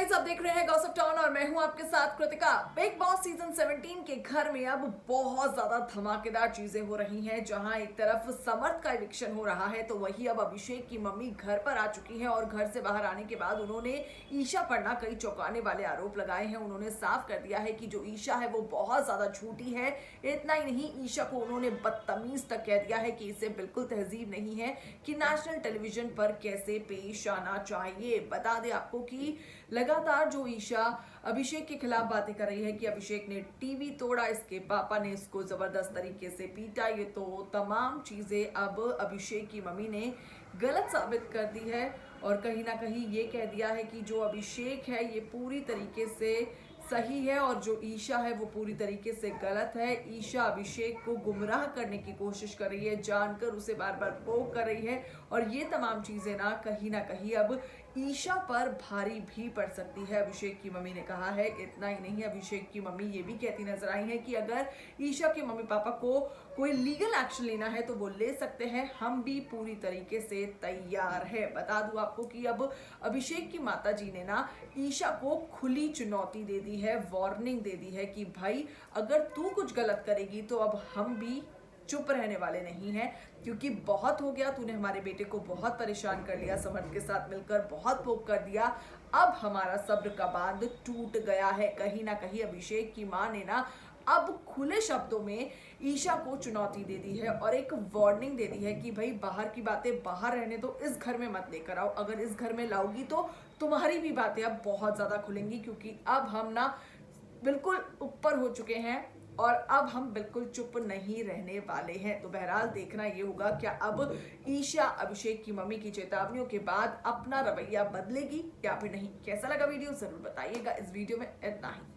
Guys, आप देख रहे हैं गॉसिप टाउन और मैं हूं आपके साथ कृतिका। बिग बॉस सीजन 17 के घर में अब बहुत ज्यादा धमाकेदार चीजें हो रही हैं। जहां एक तरफ समर्थ का इविक्शन हो रहा है तो वही अब अभिषेक की मम्मी घर पर आ चुकी हैं और घर से बाहर आने के बाद उन्होंने ईशा पर ना कई चौंकाने वाले आरोप लगाए हैं। उन्होंने साफ कर दिया है कि जो ईशा है वो बहुत ज्यादा झूठी है। इतना ही नहीं, ईशा को उन्होंने बदतमीज तक कह दिया है कि इसे बिल्कुल तहजीब नहीं है कि नेशनल टेलीविजन पर कैसे पेश आना चाहिए। बता दें आपको कि लगातार जो ईशा अभिषेक के खिलाफ बातें कर रही है कि अभिषेक ने टीवी तोड़ा, इसके पापा ने इसको जबरदस्त तरीके से पीटा, ये तो तमाम चीजें अब अभिषेक की मम्मी ने गलत साबित कर दी है। और कहीं ना कहीं ये कह दिया है कि जो अभिषेक है ये पूरी तरीके से सही है और जो ईशा है वो पूरी तरीके से गलत है। ईशा अभिषेक को गुमराह करने की कोशिश कर रही है, जानकर उसे बार बार पोक कर रही है और ये तमाम चीजें ना कहीं अब ईशा पर भारी भी पड़ सकती है, अभिषेक की मम्मी ने कहा है। इतना ही नहीं, अभिषेक की मम्मी ये भी कहती नजर आई है कि अगर ईशा के मम्मी पापा को कोई लीगल एक्शन लेना है तो वो ले सकते हैं, हम भी पूरी तरीके से तैयार है। बता दूं आपको कि अब अभिषेक की माता जी ने ना ईशा को खुली चुनौती दे दी है, वार्निंग दे दी है कि भाई अगर तू कुछ गलत करेगी तो अब हम भी चुप रहने वाले नहीं हैं, क्योंकि बहुत हो गया, तूने हमारे बेटे को बहुत परेशान कर लिया, समर्थ के साथ मिलकर बहुत पोक कर दिया, अब हमारा सब्र का बांध टूट गया है। कहीं ना कहीं अभिषेक की मां ने ना अब खुले शब्दों में ईशा को चुनौती दे दी है और एक वार्निंग दे दी है कि भाई बाहर की बातें बाहर रहने दो, इस घर में मत लेकर आओ। अगर इस घर में लाओगी तो तुम्हारी भी बातें अब बहुत ज्यादा खुलेंगी, क्योंकि अब हम ना बिल्कुल ऊपर हो चुके हैं और अब हम बिल्कुल चुप नहीं रहने वाले हैं। तो बहरहाल देखना ये होगा क्या अब ईशा अभिषेक की मम्मी की चेतावनियों के बाद अपना रवैया बदलेगी या फिर नहीं। कैसा लगा वीडियो जरूर बताइएगा। इस वीडियो में इतना ही।